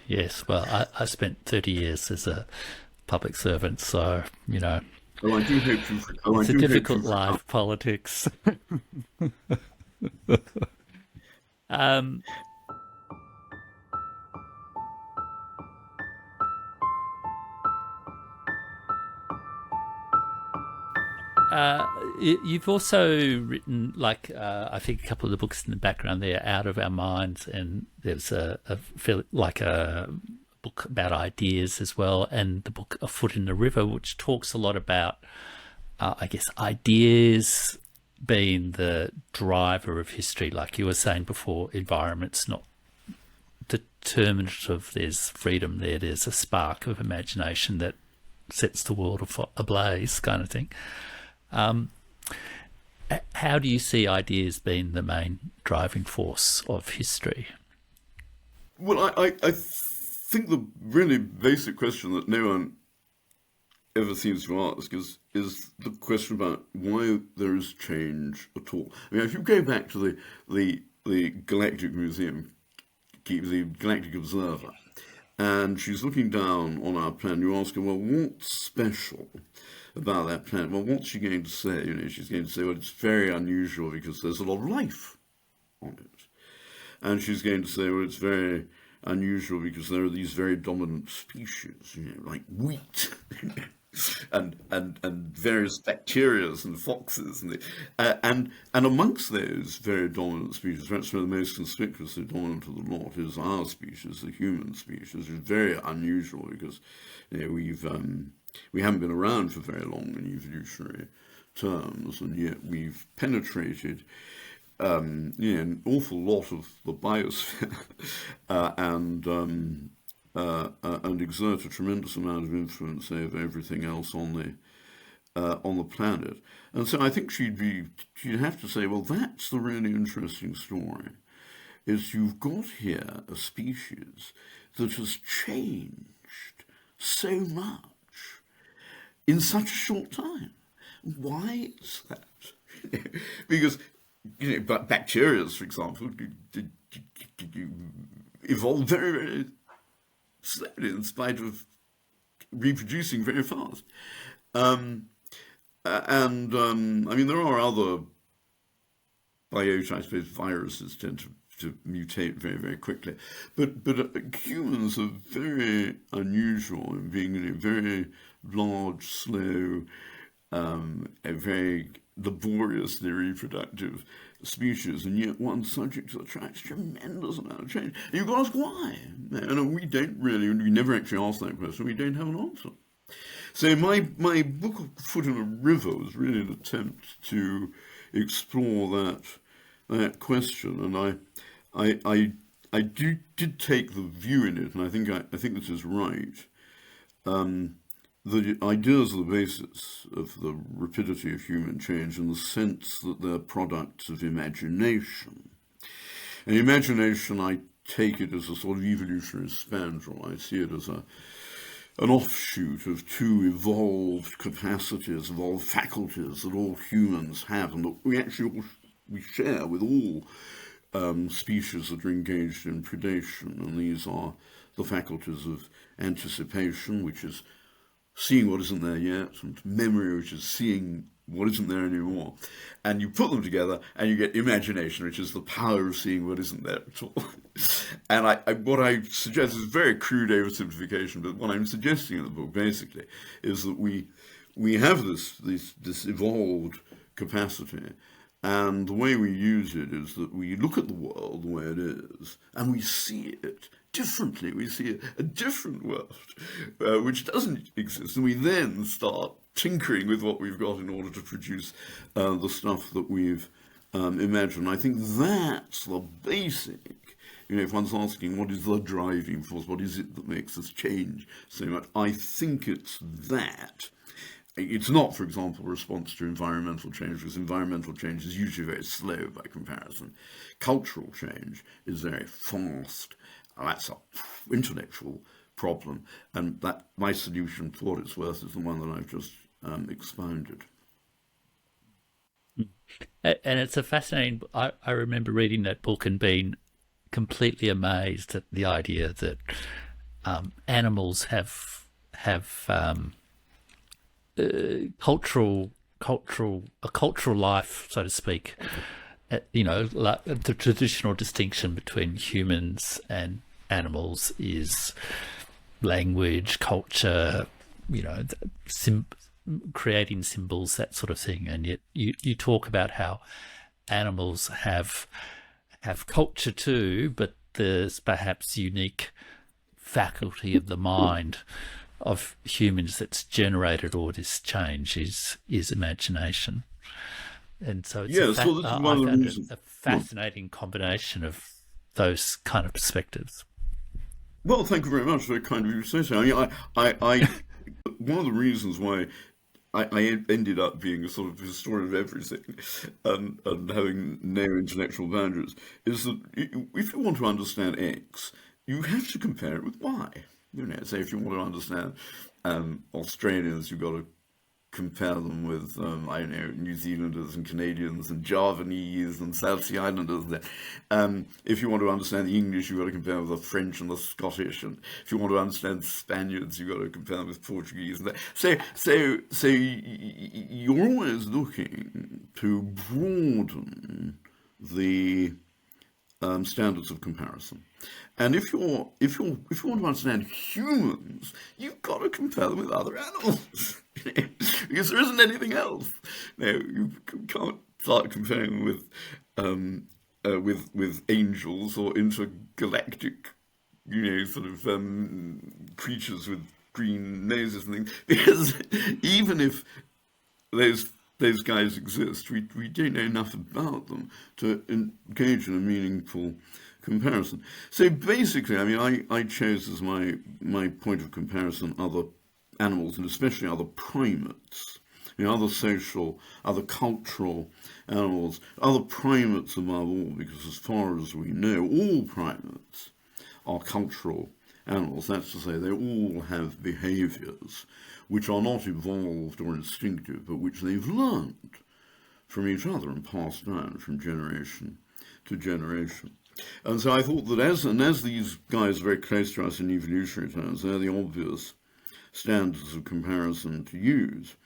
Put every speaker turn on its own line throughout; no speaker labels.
Yes, well, I spent 30 years as a public servant, so,
Oh, I do hope you've. Oh, I
it's a
do hope
difficult
you've recovered.
life, politics. um, you've also written, like, I think a couple of the books in the background there, Out of Our Minds, and there's like a book about ideas as well, and the book A Foot in the River, which talks a lot about, I guess, ideas being the driver of history. Like you were saying before, environment's not determinative. There's freedom there. There's a spark of imagination that sets the world ablaze, kind of thing. Um, how do you see ideas being the main driving force of history?
Well, I think the really basic question that no one ever seems to ask is the question about why there is change at all. I mean, if you go back to the Galactic Museum, the Galactic Observer, and she's looking down on our planet, you ask her, well, what's special about that planet? Well, what's she going to say? She's going to say, well, it's very unusual because there's a lot of life on it. And she's going to say, well, it's very unusual because there are these very dominant species, like wheat. and various bacterias and foxes and amongst those very dominant species, perhaps one of the most conspicuously dominant of the lot is our species, the human species, which is very unusual because we haven't been around for very long in evolutionary terms, and yet we've penetrated an awful lot of the biosphere and exert a tremendous amount of influence over everything else on the planet. And so I think she'd have to say, well, that's the really interesting story, is you've got here a species that has changed so much in such a short time. Why is that? Because but bacteria, for example, evolved very, very slowly in spite of reproducing very fast. I mean, there are other biota, I suppose viruses tend to mutate very, very quickly. But humans are very unusual in being very large, slow, a very laboriously reproductive species, and yet one subject to attract a tremendous amount of change. And you've got to ask why. And we never actually ask that question, we don't have an answer. So my book, Foot in a River, was really an attempt to explore that question, and I did take the view in it, and I think this is right. The ideas are the basis of the rapidity of human change in the sense that they're products of imagination. And imagination, I take it as a sort of evolutionary spandrel. I see it as an offshoot of two evolved capacities, evolved faculties that all humans have, and that we share with all species that are engaged in predation. And these are the faculties of anticipation, which is seeing what isn't there yet, and memory, which is seeing what isn't there anymore. And you put them together and you get imagination, which is the power of seeing what isn't there at all. And what I suggest is a very crude oversimplification, but what I'm suggesting in the book basically is that we have this evolved capacity, and the way we use it is that we look at the world the way it is, and we see it differently. We see a different world, which doesn't exist, and we then start tinkering with what we've got in order to produce the stuff that we've imagined. I think that's the basic. If one's asking what is the driving force, what is it that makes us change so much, I think it's that. It's not, for example, a response to environmental change, because environmental change is usually very slow by comparison. Cultural change is very fast. That's an intellectual problem, and that my solution, for what it's worth, is the one that I've just expounded.
And it's a fascinating. I remember reading that book and being completely amazed at the idea that animals have cultural life, so to speak. Like the traditional distinction between humans and animals is language, culture, creating symbols, that sort of thing. And yet you talk about how animals have culture too, but there's perhaps unique faculty of the mind of humans that's generated all this change is imagination. And so it's
Yes, well, this is
I
one of the
found it
reasons.
a fascinating combination of those kind of perspectives.
Well, thank you very much. Very kind of you to say so. I mean, I one of the reasons why I ended up being a sort of historian of everything and having no intellectual boundaries is that if you want to understand X, you have to compare it with Y. Say if you want to understand Australians, you've got to compare them with, I don't know, New Zealanders and Canadians and Javanese and South Sea Islanders. If you want to understand the English, you've got to compare with the French and the Scottish. And if you want to understand Spaniards, you've got to compare them with Portuguese. So you're always looking to broaden the standards of comparison. And if you want to understand humans, you've got to compare them with other animals, because there isn't anything else. You can't start comparing them with angels or intergalactic, creatures with green noses and things, because even if those guys exist, we don't know enough about them to engage in a meaningful comparison. So basically, I mean, I chose as my point of comparison other animals, and especially other primates, other social, other cultural animals, other primates above all, because as far as we know, all primates are cultural animals. That's to say, they all have behaviors which are not evolved or instinctive, but which they've learned from each other and passed down from generation to generation. And so I thought that as these guys are very close to us in evolutionary terms, they're the obvious standards of comparison to use.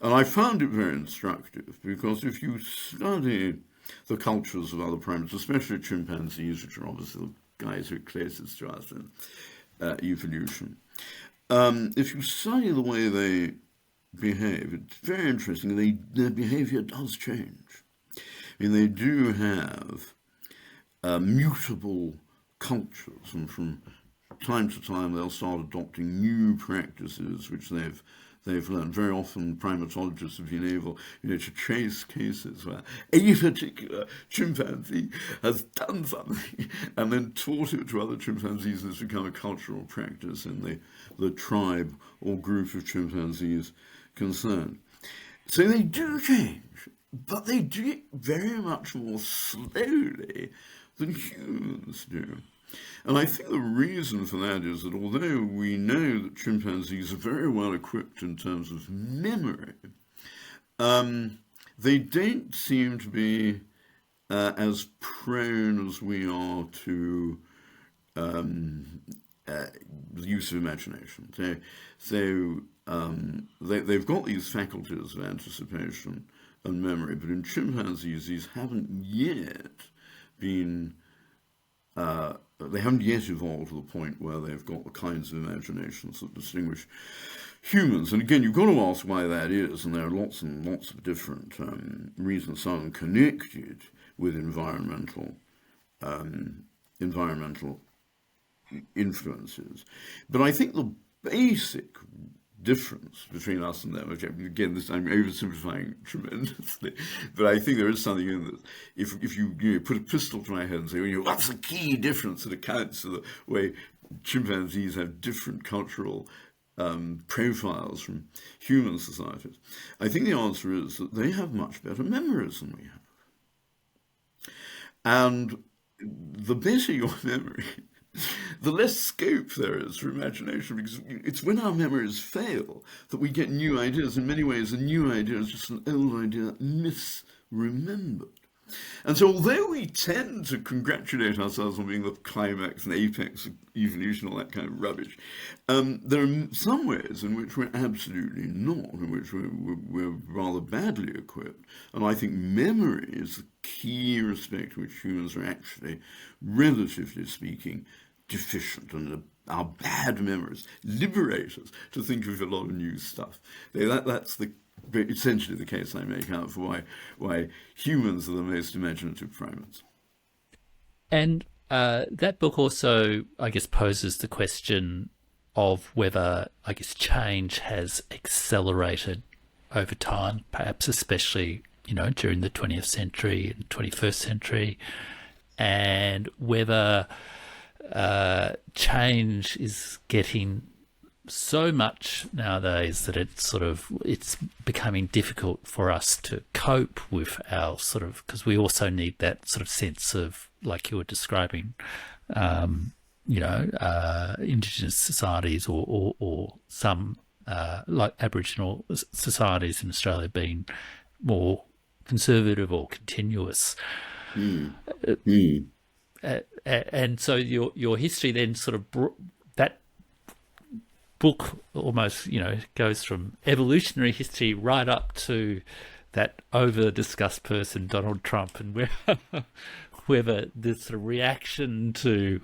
And I found it very instructive, because if you study the cultures of other primates, especially chimpanzees, which are obviously the guys who are closest to us in evolution, if you study the way they behave, it's very interesting. Their behavior does change. I mean, they do have mutable cultures, and from time to time they'll start adopting new practices which they've learned. Very often primatologists have been able, to trace cases where a particular chimpanzee has done something and then taught it to other chimpanzees, and it's become a cultural practice in the tribe or group of chimpanzees concerned. So they do change, but they do it very much more slowly than humans do. And I think the reason for that is that although we know that chimpanzees are very well equipped in terms of memory, they don't seem to be as prone as we are to the use of imagination. They've got these faculties of anticipation and memory, but in chimpanzees, these haven't yet been they haven't yet evolved to the point where they've got the kinds of imaginations that distinguish humans. And again, you've got to ask why that is, and there are lots and lots of different reasons, some connected with environmental influences. But I think the basic difference between us and them, again, this I'm oversimplifying tremendously, but I think there is something in this. If you put a pistol to my head and say, what's the key difference that accounts for the way chimpanzees have different cultural profiles from human societies, I think the answer is that they have much better memories than we have. And the better your memory, the less scope there is for imagination, because it's when our memories fail that we get new ideas. In many ways, a new idea is just an old idea misremembered. And so although we tend to congratulate ourselves on being the climax and apex of evolution, all that kind of rubbish, there are some ways in which we're absolutely not, in which we're rather badly equipped. And I think memory is the key respect in which humans are actually, relatively speaking, deficient. And our bad memories liberate us to think of a lot of new stuff. That's essentially the case I make out for why humans are the most imaginative primates.
And that book also, I guess, poses the question of whether, I guess, change has accelerated over time, perhaps especially, during the 20th century and 21st century, and whether change is getting so much nowadays that it's becoming difficult for us to cope with our because we also need that sort of sense of, like you were describing, indigenous societies or some like Aboriginal societies in Australia being more conservative or continuous. And so your history then that book almost, goes from evolutionary history right up to that over-discussed person, Donald Trump, and whether this sort of reaction to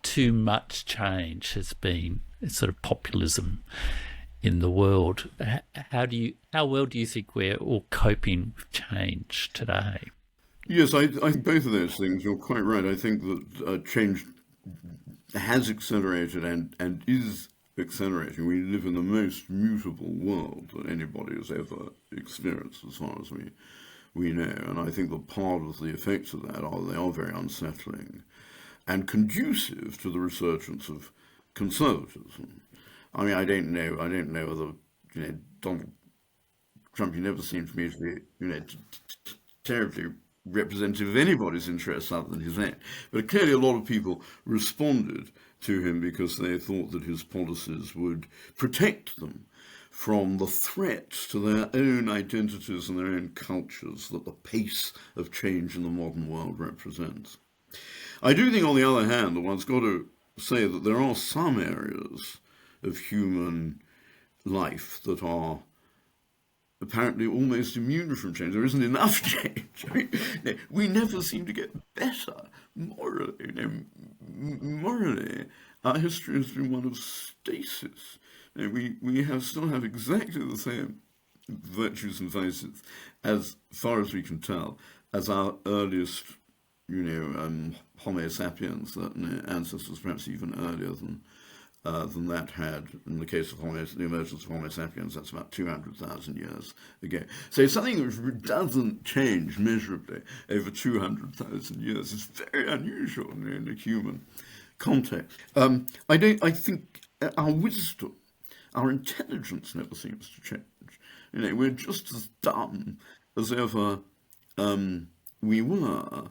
too much change has been sort of populism in the world. How well do you think we're all coping with change today?
Yes, I think both of those things, you're quite right. I think that change has accelerated and is accelerating. We live in the most mutable world that anybody has ever experienced, as far as we know. And I think that part of the effects of that they are very unsettling and conducive to the resurgence of conservatism. I mean, I don't know whether, Donald Trump, he never seemed to me to be, terribly representative of anybody's interests other than his own. But clearly a lot of people responded to him because they thought that his policies would protect them from the threat to their own identities and their own cultures that the pace of change in the modern world represents. I do think, on the other hand, that one's got to say that there are some areas of human life that are apparently almost immune from change. There isn't enough change. I mean, we never seem to get better morally. Morally, our history has been one of stasis. We still have exactly the same virtues and vices, as far as we can tell, as our earliest, Homo sapiens, ancestors, perhaps even earlier than that had. In the case of the emergence of Homo sapiens, that's about 200,000 years ago. So something which doesn't change measurably over 200,000 years is very unusual in a human context. I think our wisdom, our intelligence never seems to change. We're just as dumb as ever we were.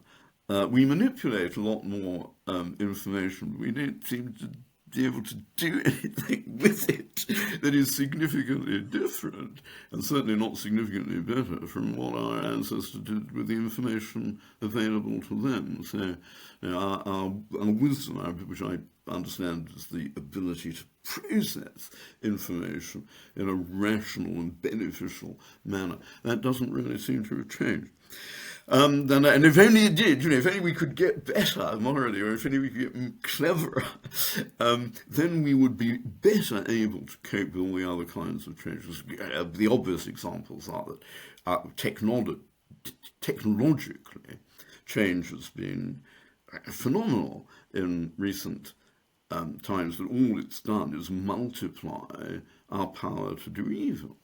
We manipulate a lot more information. We don't seem to be able to do anything with it that is significantly different, and certainly not significantly better from what our ancestors did with the information available to them. So our wisdom, which I understand is the ability to process information in a rational and beneficial manner, that doesn't really seem to have changed. And if only it did, if only we could get better morally, or if only we could get cleverer, then we would be better able to cope with all the other kinds of changes. The obvious examples are that technologically, change has been phenomenal in recent times, but all it's done is multiply our power to do evil.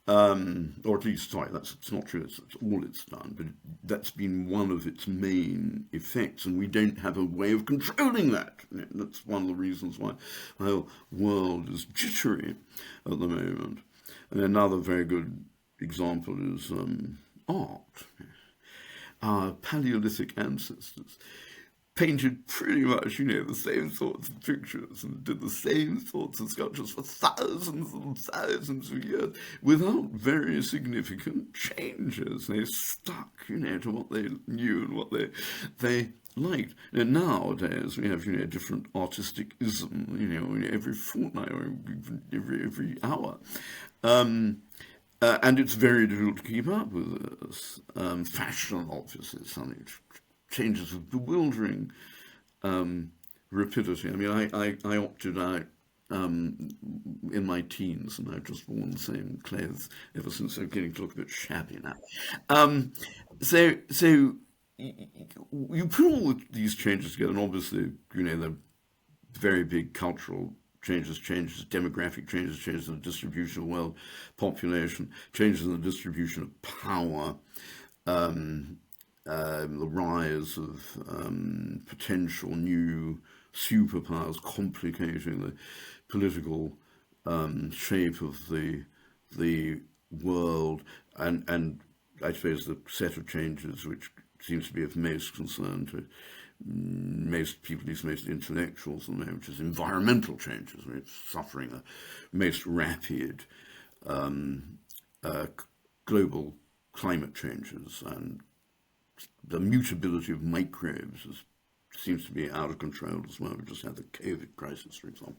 Or at least, it's not true, it's all it's done, but that's been one of its main effects, and we don't have a way of controlling that. That's one of the reasons why the whole world is jittery at the moment. And another very good example is art. Our Paleolithic ancestors painted pretty much, the same sorts of pictures and did the same sorts of sculptures for thousands and thousands of years without very significant changes. They stuck, to what they knew and what they liked. And nowadays we have, different artistic ism, every fortnight or every hour. And it's very difficult to keep up with this. Fashion, obviously, suddenly changes with bewildering rapidity. I mean, I opted out in my teens, and I've just worn the same clothes ever since. I'm getting to look a bit shabby now. So you put all these changes together, and obviously, the very big cultural changes, demographic changes in the distribution of world population, changes in the distribution of power, the rise of potential new superpowers complicating the political shape of the world, and I suppose the set of changes which seems to be of most concern to most people, at least most intellectuals, which is environmental changes. I mean, it's suffering a most rapid global climate changes, and the mutability of microbes seems to be out of control as well. We just had the COVID crisis, for example.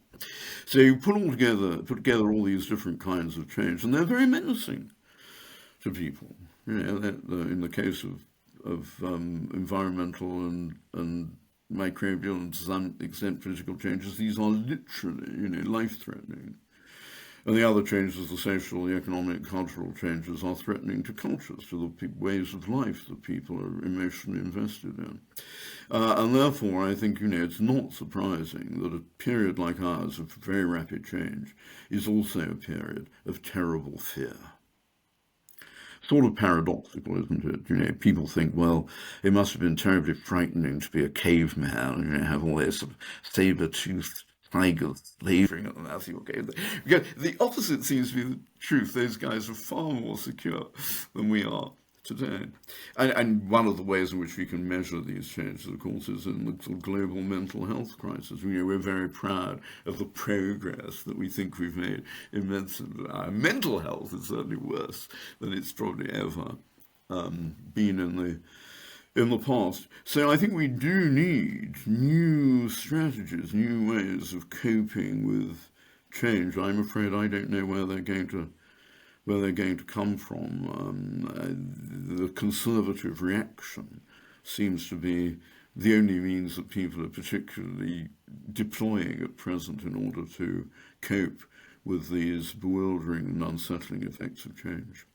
So you put together all these different kinds of change, and they're very menacing to people. In the case of environmental and microbial and to some extent political changes, these are literally, life-threatening. And the other changes, the social, the economic, cultural changes, are threatening to cultures, to the ways of life that people are emotionally invested in. And therefore, I think, it's not surprising that a period like ours of very rapid change is also a period of terrible fear. Sort of paradoxical, isn't it? People think, well, it must have been terribly frightening to be a caveman and have all this sort of saber-toothed tigers slavering at the mouth of your cave. The opposite seems to be the truth. Those guys are far more secure than we are today. And one of the ways in which we can measure these changes, of course, is in the sort of global mental health crisis. We're very proud of the progress that we think we've made in medicine. Our mental health is certainly worse than it's probably ever been in the past. So I think we do need new strategies, new ways of coping with change. I'm afraid I don't know where they're going to come from. The conservative reaction seems to be the only means that people are particularly deploying at present in order to cope with these bewildering and unsettling effects of change.